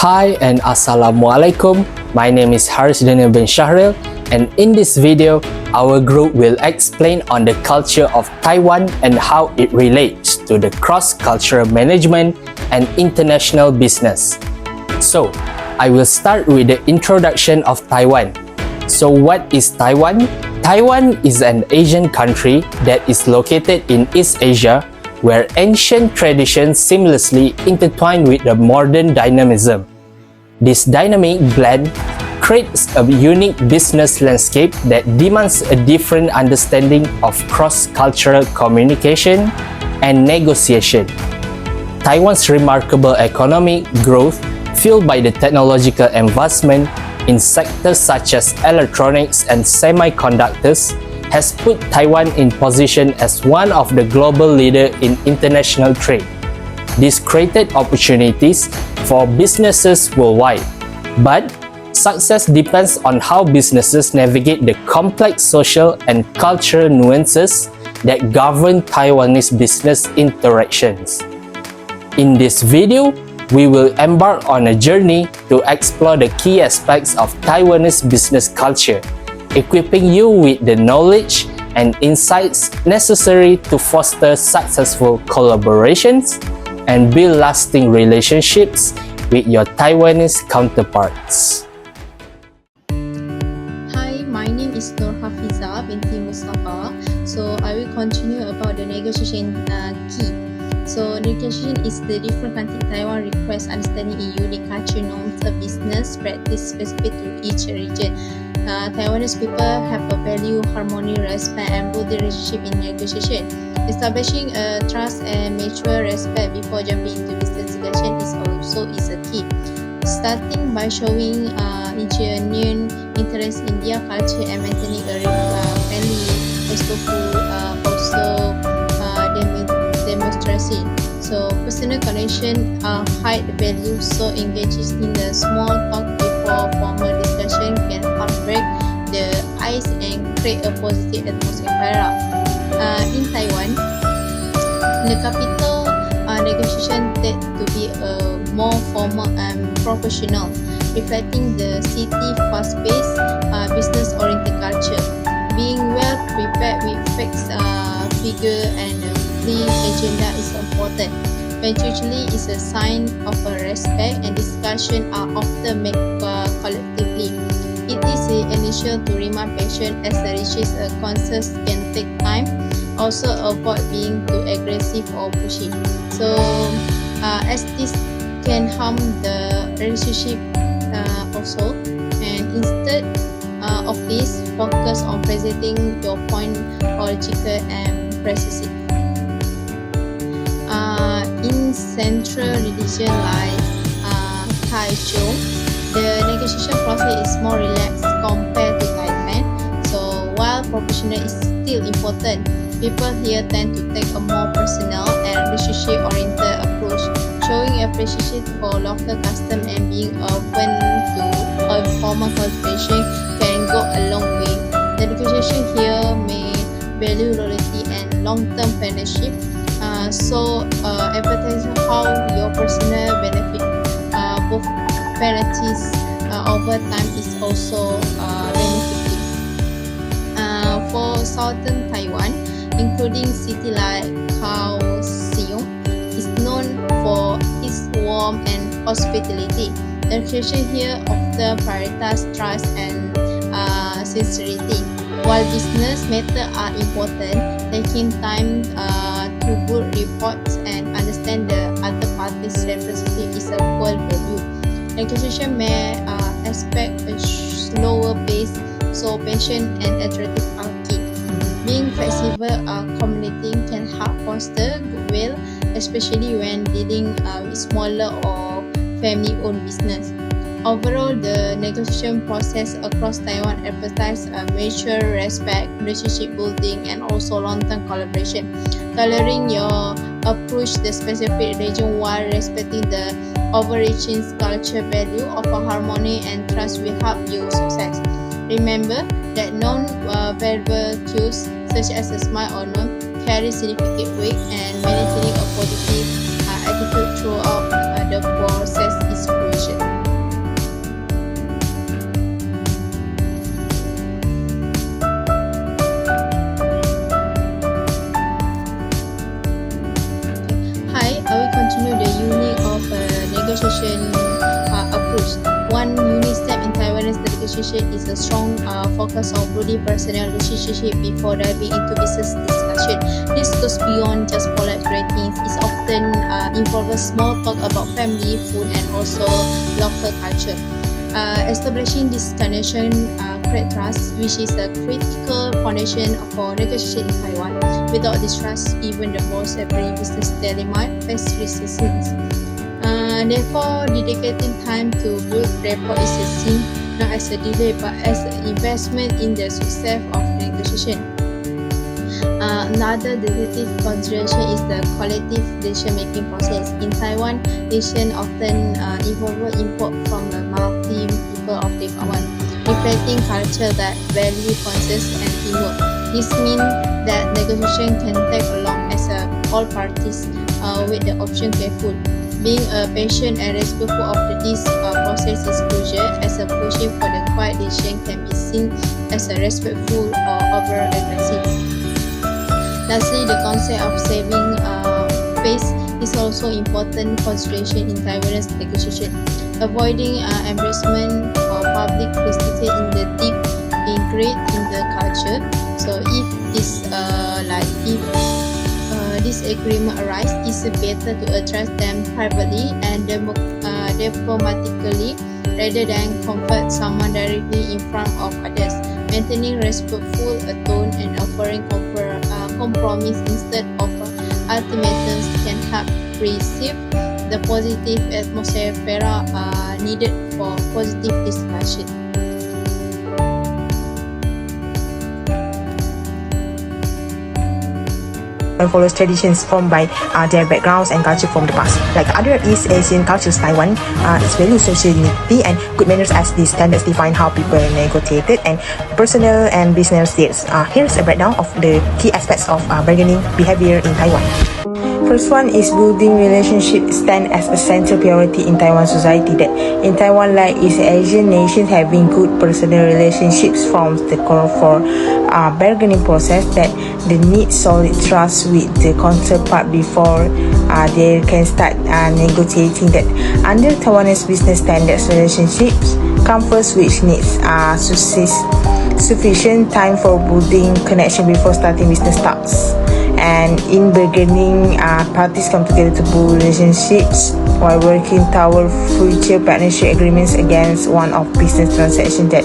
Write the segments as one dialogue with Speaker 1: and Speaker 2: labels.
Speaker 1: Hi and Assalamualaikum. My name is Haris Daniel bin Shahril, and in this video, our group will explain on the culture of Taiwan and how it relates to the cross-cultural management and international business. So, I will start with the introduction of Taiwan. So, what is Taiwan? Taiwan is an Asian country that is located in East Asia, where ancient traditions seamlessly intertwine with the modern dynamism. This dynamic blend creates a unique business landscape that demands a different understanding of cross-cultural communication and negotiation. Taiwan's remarkable economic growth, fueled by the technological advancement in sectors such as electronics and semiconductors, has put Taiwan in position as one of the global leaders in international trade. This created opportunities for businesses worldwide, but success depends on how businesses navigate the complex social and cultural nuances that govern Taiwanese business interactions. In this video, we will embark on a journey to explore the key aspects of Taiwanese business culture, equipping you with the knowledge and insights necessary to foster successful collaborations and build lasting relationships with your Taiwanese counterparts.
Speaker 2: Hi, my name is Nur Hafiza binti Mustafa. So I will continue about the negotiation key. So negotiation is the different country Taiwan requires understanding in unique culture norms of business practice specific to each region. Taiwanese people have a value, harmony, respect, and build the relationship in negotiation. Establishing a trust and mutual respect before jumping into business discussion is a key. Starting by showing genuine interest in their culture and maintaining a friendly, respectful, demonstration. So personal connection hide value, so engages in the small talk before formal discussion can help break the ice and create a positive atmosphere. In Taiwan, the capital negotiation tend to be more formal and professional, reflecting the city fast-paced, business-oriented culture. Being well prepared with facts, figure, and clear agenda is important. Punctuality is a sign of respect, and discussion are often made collectively. It is essential to remain patient as the reaches consensus can take time. Also avoid being too aggressive or pushy. So as this can harm the relationship also, and instead of this, focus on presenting your point logical and precise. In central region like Taichung, the negotiation process is more relaxed compared to Thailand. So while professional is still important, people here tend to take a more personal and relationship-oriented approach, showing appreciation for local custom and being open to informal collaboration can go a long way. The negotiation here may value loyalty and long-term partnership. Emphasize how your personal benefit both parties over time is also benefiting. For southern Taiwan, including city like Kaohsiung, is known for its warmth and hospitality. The negotiation here often prioritizes trust and sincerity. While business matters are important, taking time to build reports and understand the other party's representative is a core value. Negotiation may expect a slower pace, so patience and attractive are key. Being flexible, communicating can help foster goodwill, especially when dealing with smaller or family-owned business. Overall, the negotiation process across Taiwan emphasizes mutual respect, relationship building, and also long-term collaboration. Tailoring your approach to the specific region while respecting the overreaching culture value of harmony and trust will help you success. Remember that non-verbal cues such as a smile or nod carry significant weight, and maintaining a positive attitude throughout the process is crucial. negotiation is a strong focus on building personal relationship before diving into business discussion. This goes beyond just polite greetings. It often involves small talk about family, food, and also local culture. Establishing this connection create trust, which is a critical foundation for negotiation in Taiwan. Without this trust, even the most every business daily might face resistance. Therefore, dedicating time to build rapport is seen not as a delay but as an investment in the success of negotiation. Another decisive consideration is the collective decision-making process. In Taiwan, decisions often involve input from a multi people of Taiwan, reflecting culture that value consensus and teamwork. This means that negotiation can take long as all parties weigh the option carefully. Being patient and respectful of this process is crucial, as a pushing for the quiet decision can be seen as a respectful or over-aggressive. Lastly, the concept of saving face is also important consideration in Taiwanese negotiation. Avoiding embarrassment or public criticism in the deep ingrained in the culture. So if disagreement arises, it's better to address them privately and diplomatically rather than confront someone directly in front of others. Maintaining respectful tone and offering compromise instead of ultimatums can help receive the positive atmosphere needed for positive discussion.
Speaker 3: Follows traditions formed by their backgrounds and culture from the past. Like other East Asian cultures, Taiwan is values social unity and good manners as these standards define how people negotiated and personal and business deals. Here's a breakdown of the key aspects of bargaining behavior in Taiwan. First one is building relationships stand as a central priority in Taiwan society. That in Taiwan, like East Asian nations, having good personal relationships forms the core for bargaining process. That they need solid trust with the counterpart before they can start negotiating. That under Taiwanese business standards, relationships come first, which needs sufficient time for building connection before starting business talks. And in bargaining, parties come together to build relationships while working toward future partnership agreements against one of business transactions. That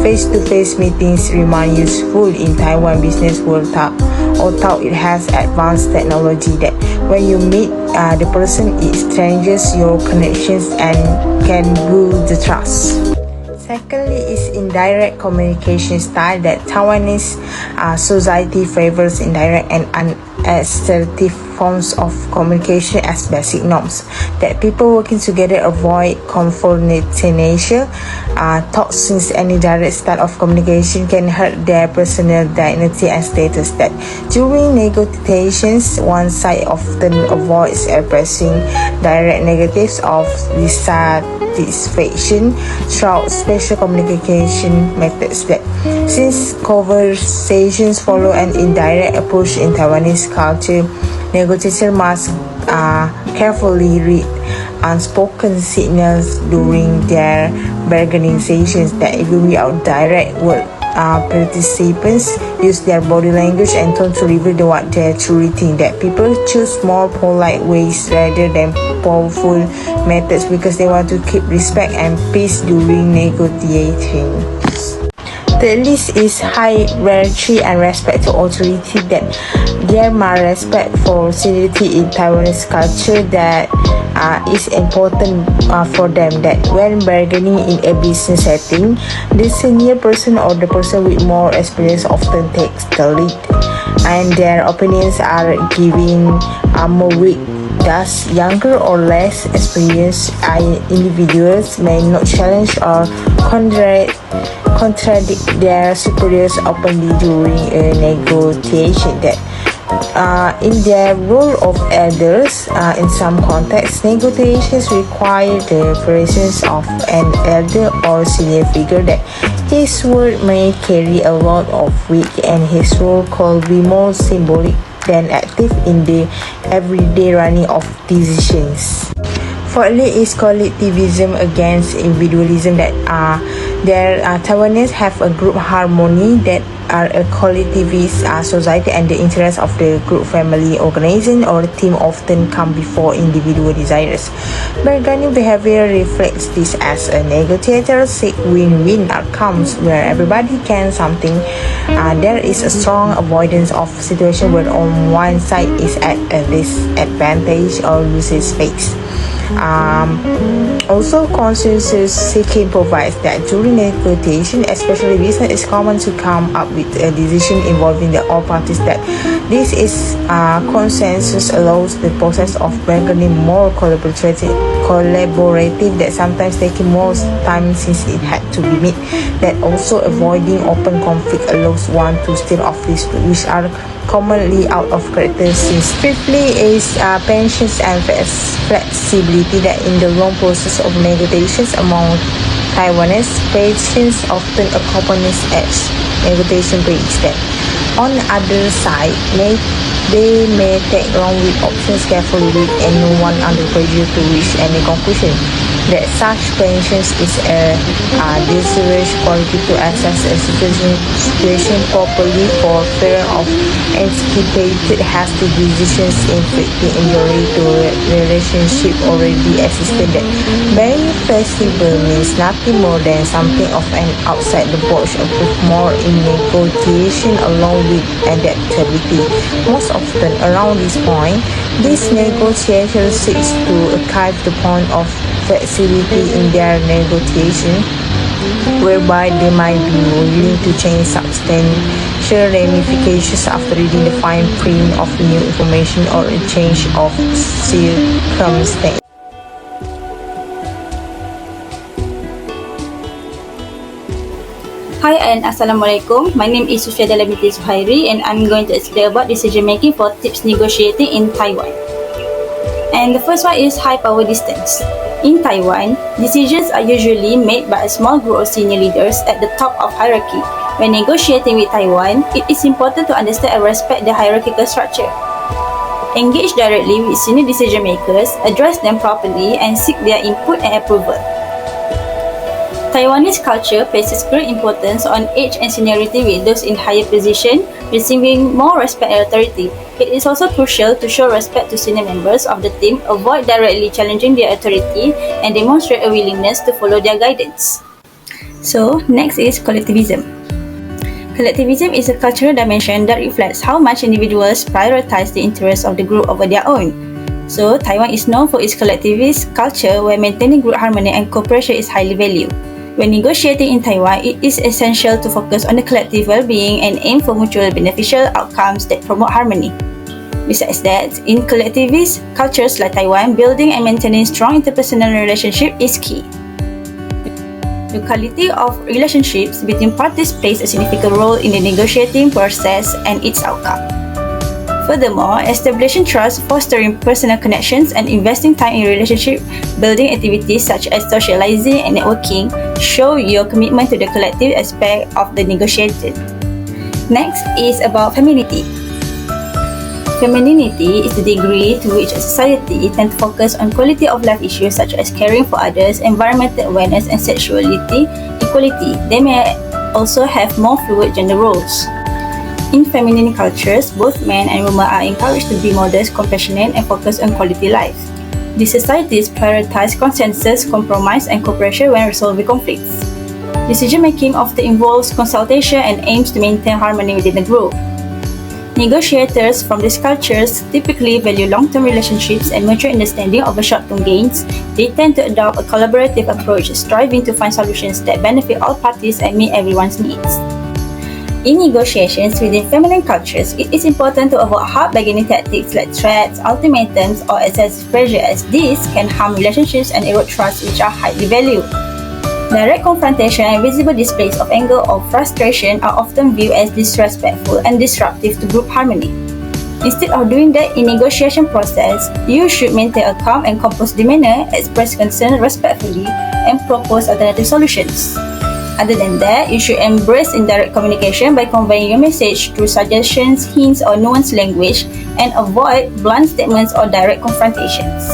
Speaker 3: face-to-face meetings remain useful in Taiwan business world, although it has advanced technology. That when you meet the person, it strengthens your connections and can build the trust. Secondly is indirect communication style. That Taiwanese society favors indirect and unassertive forms of communication as basic norms. That people working together avoid confrontational thoughts, since any direct style of communication can hurt their personal dignity and status. That during negotiations, one side often avoids expressing direct negatives of dissatisfaction through special communication methods. That since conversations follow an indirect approach in Taiwanese culture, negotiators must carefully read unspoken signals during their bargaining sessions. That even without direct word, participants use their body language and tone to reveal what they're truly think. That people choose more polite ways rather than powerful methods because they want to keep respect and peace during negotiating. The list is hierarchy and respect to authority. That there are respect for seniority in Taiwanese culture that is important for them. That when bargaining in a business setting, the senior person or the person with more experience often takes the lead, and their opinions are given more weight. Thus, younger or less experienced individuals may not challenge or contradict their superiors openly during a negotiation. That in their role of elders, in some contexts, negotiations require the presence of an elder or senior figure. That his word may carry a lot of weight and his role could be more symbolic than active in the everyday running of decisions. Fourthly is collectivism against individualism. That Taiwanese have a group harmony that are a collectivist society, and the interests of the group, family, organization, or team often come before individual desires. Bargaining behavior reflects this as a negotiator seek win-win outcomes where everybody can something. There is a strong avoidance of situation where on one side is at a disadvantage or loses space. Also, consensus seeking provides that during negotiation, especially business, it's common to come up with a decision involving all parties. That this is consensus allows the process of bargaining more collaborative that sometimes taking more time since it had to be made. That also avoiding open conflict allows one to steer off these which are commonly out of character since fifthly is patience and flexibility, that in the long process of negotiations among Taiwanese, patience often accompanies as negotiation brings that. On the other side, they may take long with options carefully read and no one under pressure to reach any conclusion. That such patience is a desirous quality to assess a situation properly for fear of anticipated hasty decisions inflicting injury to relationship already existed. That being flexible means nothing more than something of an outside the box approach more in negotiation along with adaptability. Most often around this point, this negotiation seeks to achieve the point of flexibility in their negotiation, whereby they might be willing to change substantial ramifications after reading the fine print of new information or a change of circumstance.
Speaker 4: Hi and Assalamualaikum. My name is Sufiada Binti Zuhairi and I'm going to explain about decision making for tips negotiating in Taiwan. And the first one is high power distance. In Taiwan, decisions are usually made by a small group of senior leaders at the top of hierarchy. When negotiating with Taiwan, it is important to understand and respect the hierarchical structure. Engage directly with senior decision makers, address them properly, and seek their input and approval. Taiwanese culture places great importance on age and seniority, with those in higher position receiving more respect and authority. It is also crucial to show respect to senior members of the team, avoid directly challenging their authority, and demonstrate a willingness to follow their guidance. So, next is collectivism. Collectivism is a cultural dimension that reflects how much individuals prioritize the interests of the group over their own. So, Taiwan is known for its collectivist culture where maintaining group harmony and cooperation is highly valued. When negotiating in Taiwan, it is essential to focus on the collective well-being and aim for mutually beneficial outcomes that promote harmony. Besides that, in collectivist cultures like Taiwan, building and maintaining strong interpersonal relationships is key. The quality of relationships between parties plays a significant role in the negotiating process and its outcome. Furthermore, establishing trust, fostering personal connections, and investing time in relationship building activities such as socializing and networking show your commitment to the collective aspect of the negotiation. Next is about femininity. Femininity is the degree to which a society tends to focus on quality of life issues such as caring for others, environmental awareness, and sexuality equality. They may also have more fluid gender roles. In feminine cultures, both men and women are encouraged to be modest, compassionate, and focus on quality life. These societies prioritize consensus, compromise, and cooperation when resolving conflicts. Decision-making often involves consultation and aims to maintain harmony within the group. Negotiators from these cultures typically value long-term relationships and mutual understanding over short-term gains. They tend to adopt a collaborative approach, striving to find solutions that benefit all parties and meet everyone's needs. In negotiations within feminine cultures, it is important to avoid hard bargaining tactics like threats, ultimatums, or excessive pressure, as these can harm relationships and erode trust, which are highly valued. Direct confrontation and visible displays of anger or frustration are often viewed as disrespectful and disruptive to group harmony. Instead of doing that in negotiation process, you should maintain a calm and composed demeanor, express concern respectfully, and propose alternative solutions. Other than that, you should embrace indirect communication by conveying your message through suggestions, hints, or nuanced language, and avoid blunt statements or direct confrontations.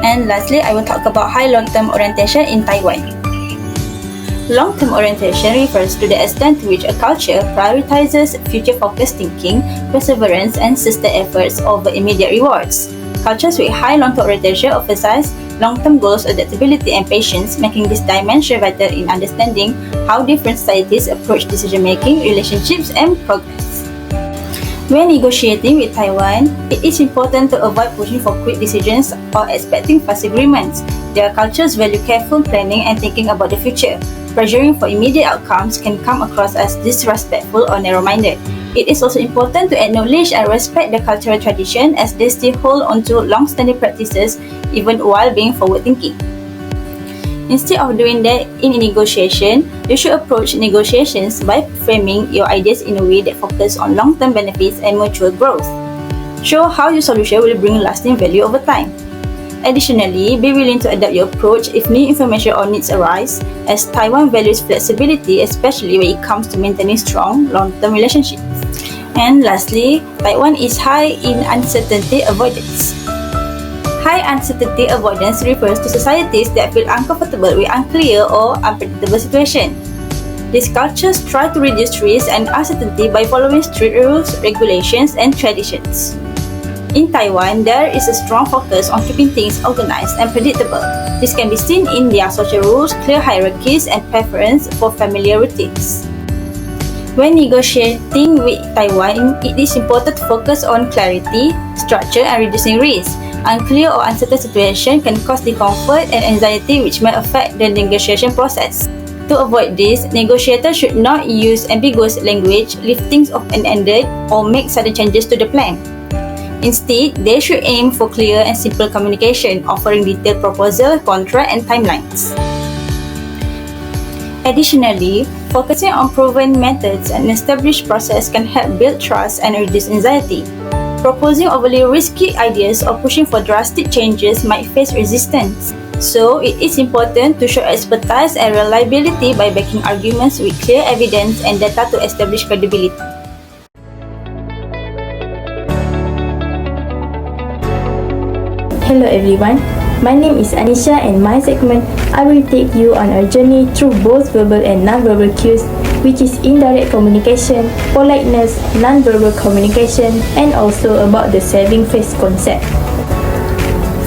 Speaker 4: And lastly, I will talk about high long-term orientation in Taiwan. Long-term orientation refers to the extent to which a culture prioritizes future-focused thinking, perseverance, and sustained efforts over immediate rewards. Cultures with high long-term orientation emphasize long-term goals, adaptability, and patience, making this dimension vital in understanding how different societies approach decision-making, relationships, and progress. When negotiating with Taiwan, it is important to avoid pushing for quick decisions or expecting fast agreements. Their cultures value careful planning and thinking about the future. Pressuring for immediate outcomes can come across as disrespectful or narrow-minded. It is also important to acknowledge and respect the cultural tradition as they still hold onto long-standing practices even while being forward-thinking. Instead of doing that in a negotiation, you should approach negotiations by framing your ideas in a way that focuses on long-term benefits and mutual growth. Show how your solution will bring lasting value over time. Additionally, be willing to adapt your approach if new information or needs arise, as Taiwan values flexibility, especially when it comes to maintaining strong long-term relationships. And lastly, Taiwan is high in uncertainty avoidance. High uncertainty avoidance refers to societies that feel uncomfortable with unclear or unpredictable situations. These cultures try to reduce risk and uncertainty by following strict rules, regulations, and traditions. In Taiwan, there is a strong focus on keeping things organized and predictable. This can be seen in their social rules, clear hierarchies, and preference for familiar routines. When negotiating with Taiwan, it is important to focus on clarity, structure, and reducing risk. Unclear or uncertain situation can cause discomfort and anxiety, which may affect the negotiation process. To avoid this, negotiators should not use ambiguous language, leave things open-ended, or make sudden changes to the plan. Instead, they should aim for clear and simple communication, offering detailed proposal, contract, and timelines. Additionally, focusing on proven methods and established process can help build trust and reduce anxiety. Proposing overly risky ideas or pushing for drastic changes might face resistance. So, it is important to show expertise and reliability by backing arguments with clear evidence and data to establish credibility.
Speaker 5: Hello everyone, my name is Anisha and my segment I will take you on a journey through both verbal and non-verbal cues, which is indirect communication, politeness, non-verbal communication, and also about the saving face concept.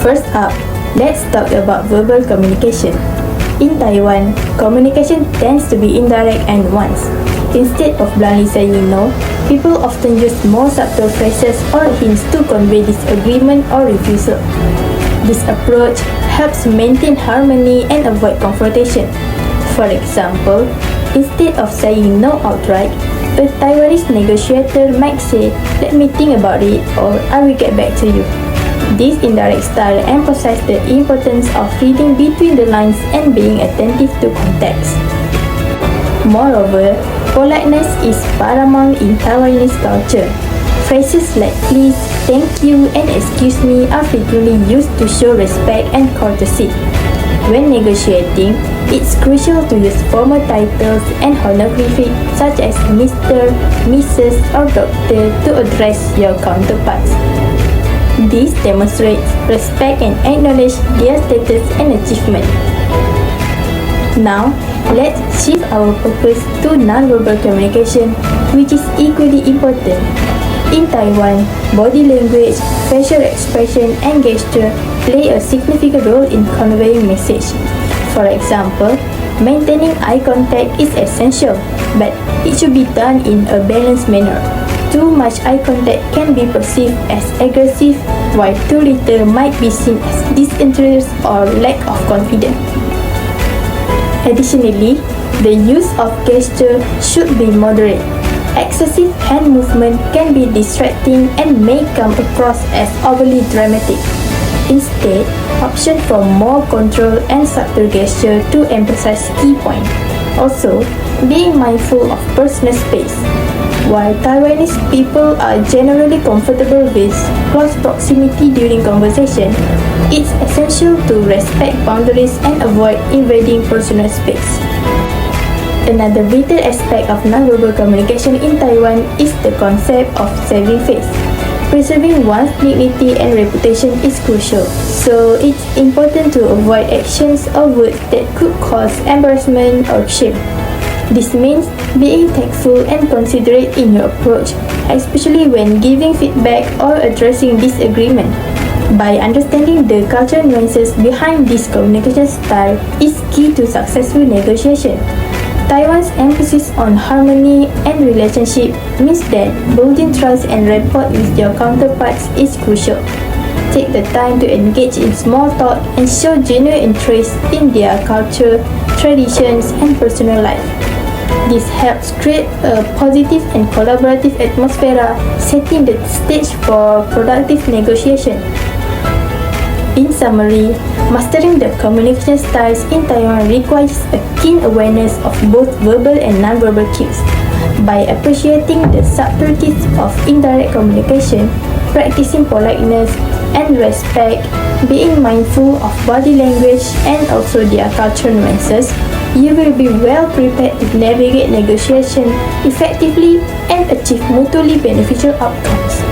Speaker 5: First up, let's talk about verbal communication. In Taiwan, communication tends to be indirect and nuanced. Instead of bluntly saying no, people often use more subtle phrases or hints to convey disagreement or refusal. This approach helps maintain harmony and avoid confrontation. For example, instead of saying no outright, a Taiwanese negotiator might say, "Let me think about it," or "I will get back to you." This indirect style emphasizes the importance of reading between the lines and being attentive to context. Moreover, politeness is paramount in Taiwanese culture. Phrases like please, thank you, and excuse me are frequently used to show respect and courtesy. When negotiating, it's crucial to use formal titles and honorifics such as Mr., Mrs., or Doctor to address your counterparts. This demonstrates respect and acknowledge their status and achievement. Now, let's shift our focus to non-verbal communication, which is equally important. In Taiwan, body language, facial expression, and gesture play a significant role in conveying message. For example, maintaining eye contact is essential, but it should be done in a balanced manner. Too much eye contact can be perceived as aggressive, while too little might be seen as disinterest or lack of confidence. Additionally, the use of gesture should be moderate. Excessive hand movement can be distracting and may come across as overly dramatic. Instead, option for more control and subtle gesture to emphasize key points. Also, being mindful of personal space. While Taiwanese people are generally comfortable with close proximity during conversation, it's essential to respect boundaries and avoid invading personal space. Another vital aspect of nonverbal communication in Taiwan is the concept of saving face. Preserving one's dignity and reputation is crucial, so it's important to avoid actions or words that could cause embarrassment or shame. This means being tactful and considerate in your approach, especially when giving feedback or addressing disagreement. By understanding the cultural nuances behind this communication style is key to successful negotiation. Taiwan's emphasis on harmony and relationship means that building trust and rapport with your counterparts is crucial. Take the time to engage in small talk and show genuine interest in their culture, traditions, and personal life. This helps create a positive and collaborative atmosphere, setting the stage for productive negotiation. In summary, mastering the communication styles in Taiwan requires a keen awareness of both verbal and non-verbal cues. By appreciating the subtleties of indirect communication, practicing politeness and respect, being mindful of body language and also their cultural nuances, you will be well prepared to navigate negotiation effectively and achieve mutually beneficial outcomes.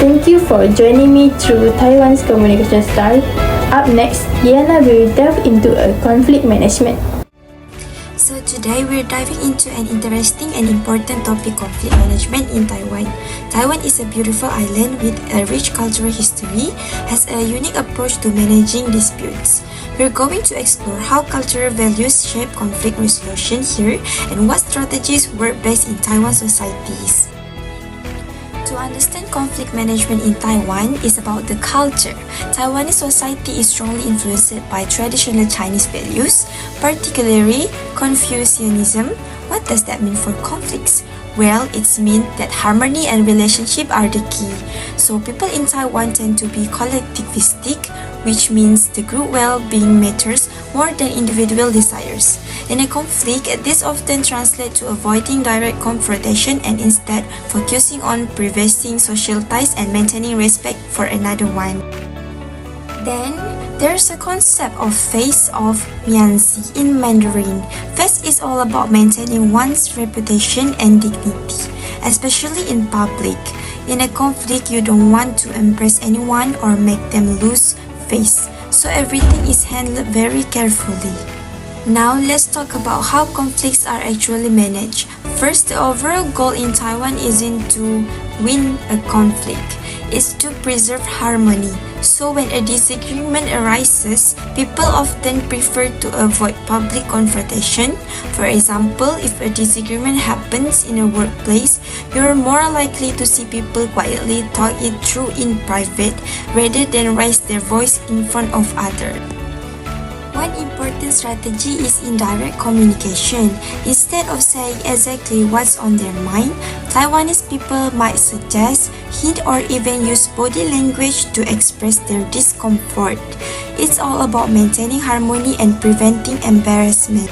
Speaker 5: Thank you for joining me through Taiwan's communication style. Up next, Diana will delve into a conflict management.
Speaker 6: So today we're diving into an interesting and important topic, conflict management in Taiwan. Taiwan is a beautiful island with a rich cultural history, has a unique approach to managing disputes. We're going to explore how cultural values shape conflict resolution here and what strategies work best in Taiwan societies. To understand conflict management in Taiwan is about the culture. Taiwanese society is strongly influenced by traditional Chinese values, particularly Confucianism. What does that mean for conflicts? Well, it means that harmony and relationship are the key. So people in Taiwan tend to be collectivistic, which means the group well-being matters more than individual desires. In a conflict, this often translates to avoiding direct confrontation and instead focusing on preserving social ties and maintaining respect for another one. Then, there's a concept of face of Mianzi in Mandarin. Face is all about maintaining one's reputation and dignity, especially in public. In a conflict, you don't want to impress anyone or make them lose face, so everything is handled very carefully. Now let's talk about how conflicts are actually managed. First, the overall goal in Taiwan isn't to win a conflict, it's to preserve harmony. So when a disagreement arises, people often prefer to avoid public confrontation. For example, if a disagreement happens in a workplace, you're more likely to see people quietly talk it through in private rather than raise their voice in front of others. One important strategy is indirect communication. Instead of saying exactly what's on their mind, Taiwanese people might suggest, hint, or even use body language to express their discomfort. It's all about maintaining harmony and preventing embarrassment.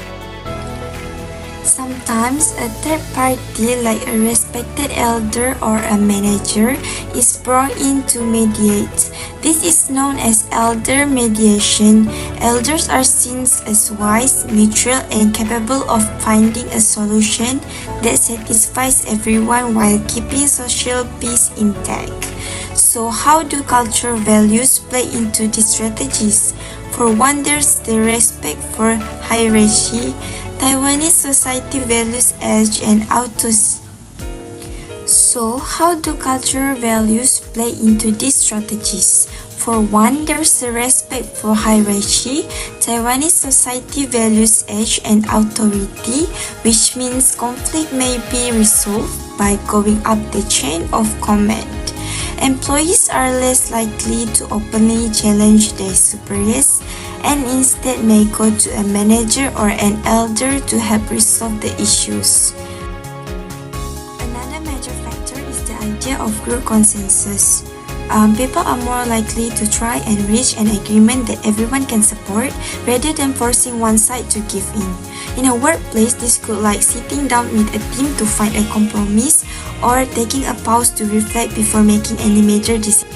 Speaker 6: Sometimes a third party like a respected elder or a manager is brought in to mediate. This is known as elder mediation. Elders are seen as wise, mature, and capable of finding a solution that satisfies everyone while keeping social peace intact. So how do cultural values play into these strategies? For one, there's the respect for hierarchy. Taiwanese society values age and authority. So, how do cultural values play into these strategies? For one, there's the respect for hierarchy. Taiwanese society values age and authority, which means conflict may be resolved by going up the chain of command. Employees are less likely to openly challenge their superiors and instead may go to a manager or an elder to help resolve the issues. Another major factor is the idea of group consensus. People are more likely to try and reach an agreement that everyone can support rather than forcing one side to give in. In a workplace, this could like sitting down with a team to find a compromise or taking a pause to reflect before making any major decision.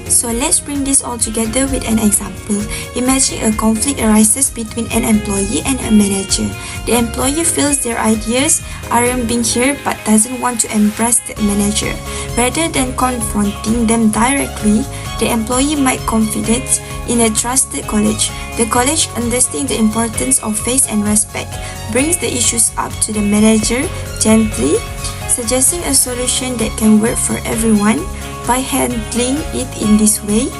Speaker 6: So let's bring this all together with an example. Imagine a conflict arises between an employee and a manager. The employee feels their ideas aren't being heard but doesn't want to embrace the manager. Rather than confronting them directly, the employee might confidence in a trusted colleague. The colleague, understanding the importance of faith and respect, brings the issues up to the manager gently, suggesting a solution that can work for everyone. By handling it in this way,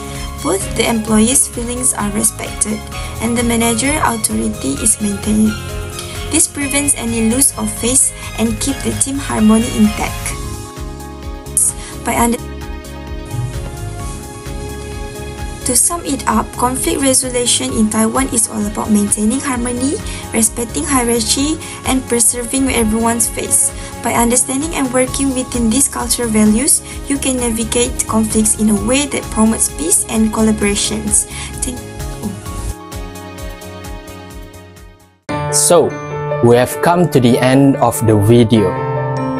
Speaker 6: both the employee's feelings are respected and the manager's authority is maintained. This prevents any loss of faith and keeps the team harmony intact. To sum it up, conflict resolution in Taiwan is all about maintaining harmony, respecting hierarchy, and preserving everyone's faith. By understanding and working within these cultural values, you can navigate conflicts in a way that promotes peace and collaborations.
Speaker 1: So, we have come to the end of the video.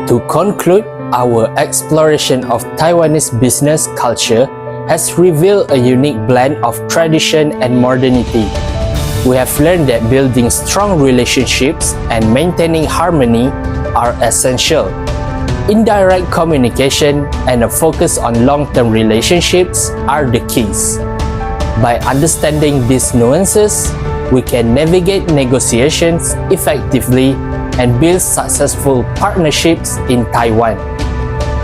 Speaker 1: To conclude, our exploration of Taiwanese business culture has revealed a unique blend of tradition and modernity. We have learned that building strong relationships and maintaining harmony are essential. Indirect communication and a focus on long-term relationships are the keys. By understanding these nuances, we can navigate negotiations effectively and build successful partnerships in Taiwan.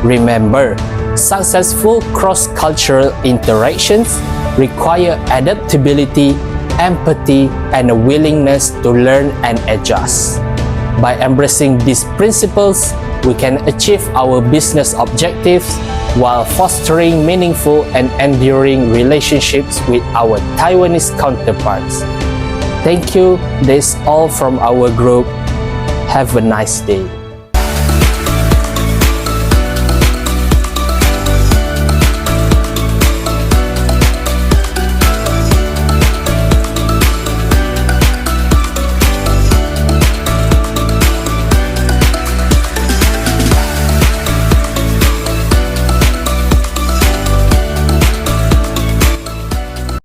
Speaker 1: Remember, successful cross-cultural interactions require adaptability, empathy, and a willingness to learn and adjust. By embracing these principles, we can achieve our business objectives while fostering meaningful and enduring relationships with our Taiwanese counterparts. Thank you. That's all from our group. Have a nice day.